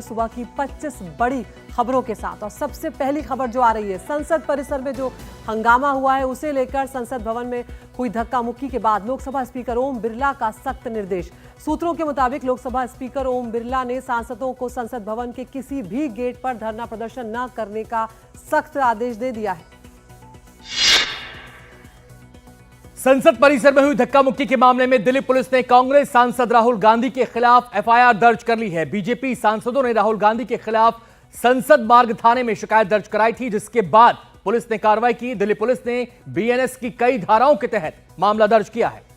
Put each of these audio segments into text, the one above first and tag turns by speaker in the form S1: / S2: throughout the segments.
S1: सुबह की 25 बड़ी खबरों के साथ। और सबसे पहली खबर जो आ रही है, संसद परिसर में जो हंगामा हुआ है उसे लेकर संसद भवन में हुई धक्का मुक्की के बाद लोकसभा स्पीकर ओम बिरला का सख्त निर्देश। सूत्रों के मुताबिक लोकसभा स्पीकर ओम बिरला ने सांसदों को संसद भवन के किसी भी गेट पर धरना प्रदर्शन न करने का सख्त आदेश दे दिया है।
S2: संसद परिसर में हुई धक्का मुक्की के मामले में दिल्ली पुलिस ने कांग्रेस सांसद राहुल गांधी के खिलाफ एफआईआर दर्ज कर ली है। बीजेपी सांसदों ने राहुल गांधी के खिलाफ संसद मार्ग थाने में शिकायत दर्ज कराई थी, जिसके बाद पुलिस ने कार्रवाई की। दिल्ली पुलिस ने बीएनएस की कई धाराओं के तहत मामला दर्ज किया है।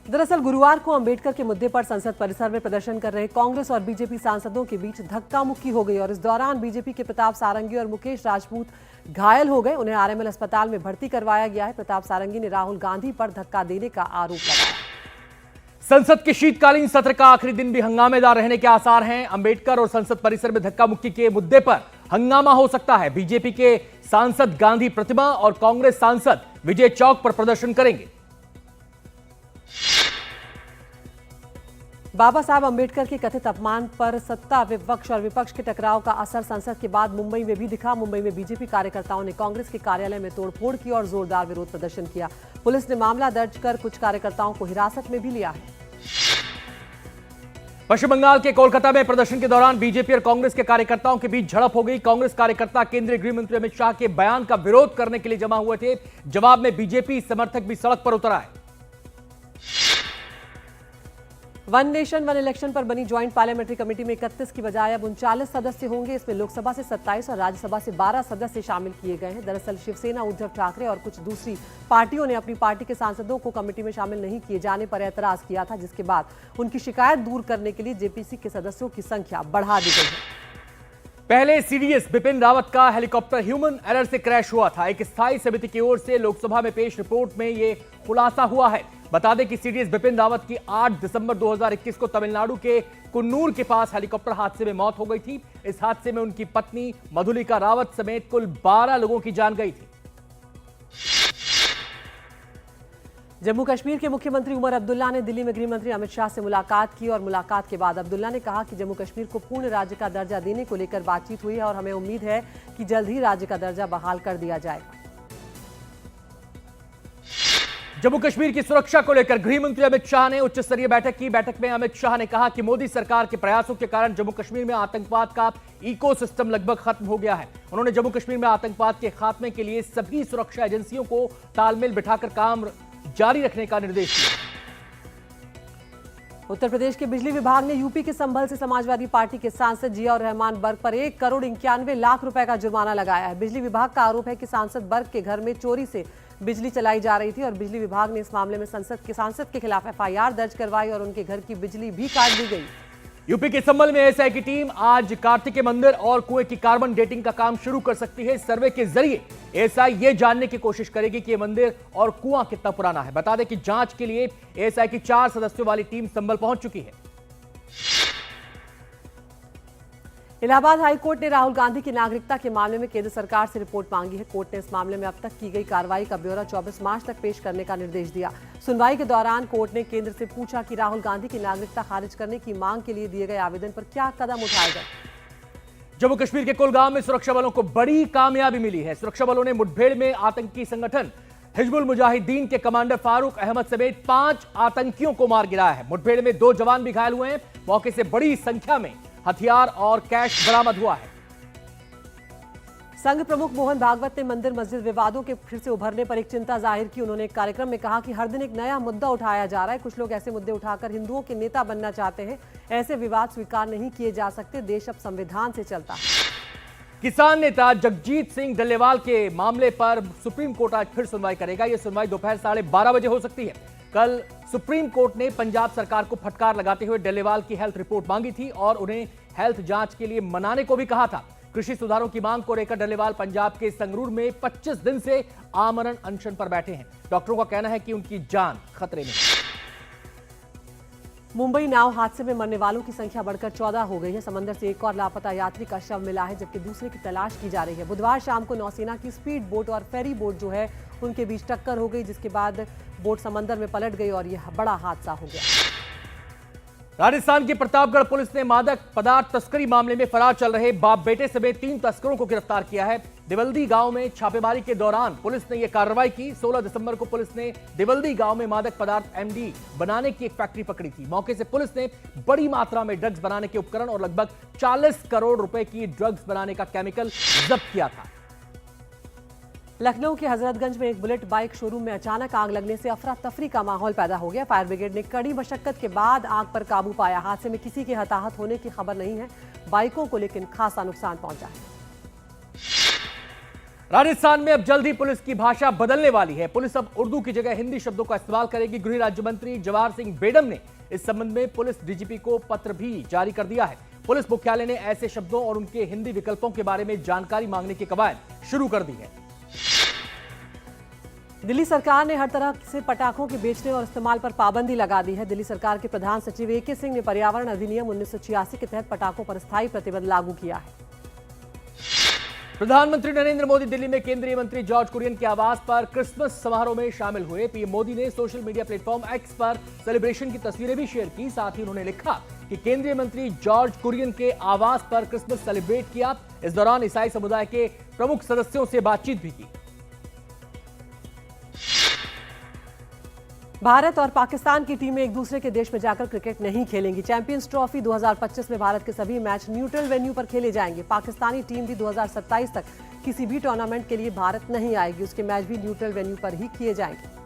S1: दरअसल गुरुवार को अंबेडकर के मुद्दे पर संसद परिसर में प्रदर्शन कर रहे कांग्रेस और बीजेपी सांसदों के बीच धक्का मुक्की हो गई और इस दौरान बीजेपी के प्रताप सारंगी और मुकेश राजपूत घायल हो गए। उन्हें आरएमएल अस्पताल में भर्ती करवाया गया है। प्रताप सारंगी ने राहुल गांधी पर धक्का देने का आरोप लगाया।
S2: संसद के शीतकालीन सत्र का आखिरी दिन भी हंगामेदार रहने के आसार हैं। अंबेडकर और संसद परिसर में धक्का मुक्की के मुद्दे पर हंगामा हो सकता है। बीजेपी के सांसद गांधी प्रतिमा और कांग्रेस सांसद विजय चौक पर प्रदर्शन करेंगे।
S1: बाबा साहब अंबेडकर के कथित अपमान पर सत्ता विपक्ष और विपक्ष के टकराव का असर संसद के बाद मुंबई में भी दिखा। मुंबई में बीजेपी कार्यकर्ताओं ने कांग्रेस के कार्यालय में तोड़फोड़ की और जोरदार विरोध प्रदर्शन किया। पुलिस ने मामला दर्ज कर कुछ कार्यकर्ताओं को हिरासत में भी लिया है।
S2: पश्चिम बंगाल के कोलकाता में प्रदर्शन के दौरान बीजेपी और कांग्रेस के कार्यकर्ताओं के बीच झड़प हो गई। कांग्रेस कार्यकर्ता केंद्रीय गृह मंत्री अमित शाह के बयान का विरोध करने के लिए जमा हुए थे। जवाब में बीजेपी समर्थक भी सड़क पर उतर आए।
S1: वन नेशन वन इलेक्शन पर बनी ज्वाइंट पार्लियामेंट्री कमेटी में 31 की बजाय अब 39 सदस्य होंगे। इसमें लोकसभा से 27 और राज्यसभा से 12 सदस्य शामिल किए गए हैं। दरअसल शिवसेना, उद्धव ठाकरे और कुछ दूसरी पार्टियों ने अपनी पार्टी के सांसदों को कमेटी में शामिल नहीं किए जाने पर ऐतराज किया था, जिसके बाद उनकी शिकायत दूर करने के लिए जेपीसी के सदस्यों की संख्या बढ़ा दी गई है।
S2: पहले सीडीएस बिपिन रावत का हेलीकॉप्टर ह्यूमन एरर से क्रैश हुआ था। एक स्थायी समिति की ओर से लोकसभा में पेश रिपोर्ट में यह खुलासा हुआ है। बता दें कि सीडीएस बिपिन रावत की 8 दिसंबर 2021 को तमिलनाडु के कुन्नूर के पास हेलीकॉप्टर हादसे में मौत हो गई थी। इस हादसे में उनकी पत्नी मधुलिका रावत समेत कुल 12 लोगों की जान गई थी।
S1: जम्मू कश्मीर के मुख्यमंत्री उमर अब्दुल्ला ने दिल्ली में गृह मंत्री अमित शाह से मुलाकात की और मुलाकात के बाद अब्दुल्ला ने कहा कि जम्मू कश्मीर को पूर्ण राज्य का दर्जा देने को लेकर बातचीत हुई है और हमें उम्मीद है कि जल्द ही राज्य का दर्जा बहाल कर दिया जाएगा।
S2: जम्मू कश्मीर की सुरक्षा को लेकर गृह मंत्री अमित शाह ने उच्च स्तरीय बैठक की। बैठक में अमित शाह ने कहा कि मोदी सरकार के प्रयासों के कारण जम्मू कश्मीर में आतंकवाद का इकोसिस्टम लगभग खत्म हो गया है। उन्होंने जम्मू कश्मीर में आतंकवाद के खात्मे के लिए सभी सुरक्षा एजेंसियों को तालमेल बिठाकर काम जारी रखने का निर्देश दिया।
S1: उत्तर प्रदेश के बिजली विभाग ने यूपी के संभल से समाजवादी पार्टी के सांसद जिया और रहमान बर्ग पर 1 करोड़ 91 लाख रुपए का जुर्माना लगाया है। बिजली विभाग का आरोप है कि सांसद बर्ग के घर में चोरी से बिजली चलाई जा रही थी और बिजली विभाग ने इस मामले में सांसद के खिलाफ एफआईआर दर्ज करवाई और उनके घर की बिजली भी काट दी गई।
S2: यूपी के संभल में एएसआई की टीम आज कार्तिकेय मंदिर और कुएं की कार्बन डेटिंग का काम शुरू कर सकती है। सर्वे के जरिए एएसआई ये जानने की कोशिश करेगी कि ये मंदिर और कुआं कितना पुराना है। बता दें कि जांच के लिए एएसआई की 4 सदस्यों वाली टीम संभल पहुंच चुकी है।
S1: इलाहाबाद हाईकोर्ट ने राहुल गांधी की नागरिकता के मामले में केंद्र सरकार से रिपोर्ट मांगी है। कोर्ट ने इस मामले में अब तक की गई कार्रवाई का ब्यौरा 24 मार्च तक पेश करने का निर्देश दिया। सुनवाई के दौरान कोर्ट ने केंद्र से पूछा कि राहुल गांधी की नागरिकता खारिज करने की मांग के लिए दिए गए आवेदन पर क्या कदम उठाए गए।
S2: जम्मू कश्मीर के कुलगाम में सुरक्षा बलों को बड़ी कामयाबी मिली है। सुरक्षा बलों ने मुठभेड़ में आतंकी संगठन हिजबुल मुजाहिदीन के कमांडर फारूक अहमद समेत 5 आतंकियों को मार गिराया है। मुठभेड़ में 2 जवान भी घायल हुए हैं। मौके से बड़ी संख्या में हथियार और कैश बरामद हुआ है।
S1: संघ प्रमुख मोहन भागवत ने मंदिर मस्जिद विवादों के फिर से उभरने पर एक चिंता जाहिर की। उन्होंने एक कार्यक्रम में कहा कि हर दिन एक नया मुद्दा उठाया जा रहा है। कुछ लोग ऐसे मुद्दे उठाकर हिंदुओं के नेता बनना चाहते हैं। ऐसे विवाद स्वीकार नहीं किए जा सकते। देश अब संविधान से चलता है।
S2: किसान नेता जगजीत सिंह डल्लेवाल के मामले पर सुप्रीम कोर्ट आज फिर सुनवाई करेगा। यह सुनवाई दोपहर 12:30 बजे हो सकती है। कल सुप्रीम कोर्ट ने पंजाब सरकार को फटकार लगाते हुए डल्लेवाल की हेल्थ रिपोर्ट मांगी थी और उन्हें हेल्थ जांच के लिए मनाने को भी कहा था। कृषि सुधारों की मांग को लेकर डल्लेवाल पंजाब के संगरूर में 25 दिन से आमरण अनशन पर बैठे हैं। डॉक्टरों का कहना है कि उनकी जान खतरे में है।
S1: मुंबई नाव हादसे में मरने वालों की संख्या बढ़कर 14 हो गई है। समंदर से एक और लापता यात्री का शव मिला है, जबकि दूसरे की तलाश की जा रही है। बुधवार शाम को नौसेना की स्पीड बोट और फेरी बोट जो है उनके बीच टक्कर हो गई, जिसके बाद बोट समंदर में पलट गई और यह बड़ा हादसा हो गया।
S2: राजस्थान की प्रतापगढ़ पुलिस ने मादक पदार्थ तस्करी मामले में फरार चल रहे बाप बेटे समेत 3 तस्करों को गिरफ्तार किया है। दिवल्दी गांव में छापेमारी के दौरान पुलिस ने यह कार्रवाई की। 16 दिसंबर को पुलिस ने दिवल्दी गांव में मादक पदार्थ एमडी बनाने की एक फैक्ट्री पकड़ी थी। मौके से पुलिस ने बड़ी मात्रा में ड्रग्स बनाने के उपकरण और लगभग 40 करोड़ रुपए की ड्रग्स बनाने का केमिकल जब्त किया था।
S1: लखनऊ के हजरतगंज में एक बुलेट बाइक शोरूम में अचानक आग लगने से अफरा तफरी का माहौल पैदा हो गया। फायर ब्रिगेड ने कड़ी मशक्कत के बाद आग पर काबू पाया। हादसे में किसी के हताहत होने की खबर नहीं है। बाइकों को लेकिन खासा नुकसान पहुंचा है।
S2: राजस्थान में अब जल्द ही पुलिस की भाषा बदलने वाली है। पुलिस अब उर्दू की जगह हिंदी शब्दों का इस्तेमाल करेगी। गृह राज्य मंत्री जवाहर सिंह बेडम ने इस संबंध में पुलिस डीजीपी को पत्र भी जारी कर दिया है। पुलिस मुख्यालय ने ऐसे शब्दों और उनके हिंदी विकल्पों के बारे में जानकारी मांगने की कवायद शुरू कर दी है।
S1: दिल्ली सरकार ने हर तरह से पटाखों के बेचने और इस्तेमाल पर पाबंदी लगा दी है। दिल्ली सरकार के प्रधान सचिव AK सिंह ने पर्यावरण अधिनियम 1986 के तहत पटाखों पर स्थायी प्रतिबंध लागू किया है।
S2: प्रधानमंत्री नरेंद्र मोदी दिल्ली में केंद्रीय मंत्री जॉर्ज कुरियन के आवास पर क्रिसमस समारोह में शामिल हुए। पीएम मोदी ने सोशल मीडिया प्लेटफॉर्म X पर सेलिब्रेशन की तस्वीरें भी शेयर की। साथ ही उन्होंने लिखा कि केंद्रीय मंत्री जॉर्ज कुरियन के आवास पर क्रिसमस सेलिब्रेट किया। इस दौरान ईसाई समुदाय के प्रमुख सदस्यों से बातचीत भी की।
S1: भारत और पाकिस्तान की टीमें एक दूसरे के देश में जाकर क्रिकेट नहीं खेलेंगी। चैंपियंस ट्रॉफी 2025 में भारत के सभी मैच न्यूट्रल वेन्यू पर खेले जाएंगे। पाकिस्तानी टीम भी 2027 तक किसी भी टूर्नामेंट के लिए भारत नहीं आएगी। उसके मैच भी न्यूट्रल वेन्यू पर ही किए जाएंगे।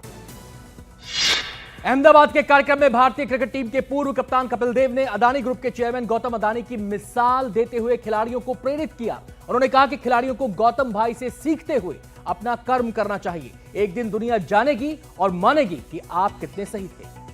S2: अहमदाबाद के कार्यक्रम में भारतीय क्रिकेट टीम के पूर्व कप्तान कपिल देव ने अदानी ग्रुप के चेयरमैन गौतम अदानी की मिसाल देते हुए खिलाड़ियों को प्रेरित किया। उन्होंने कहा कि खिलाड़ियों को गौतम भाई से सीखते हुए अपना कर्म करना चाहिए। एक दिन दुनिया जानेगी और मानेगी कि आप कितने सही थे।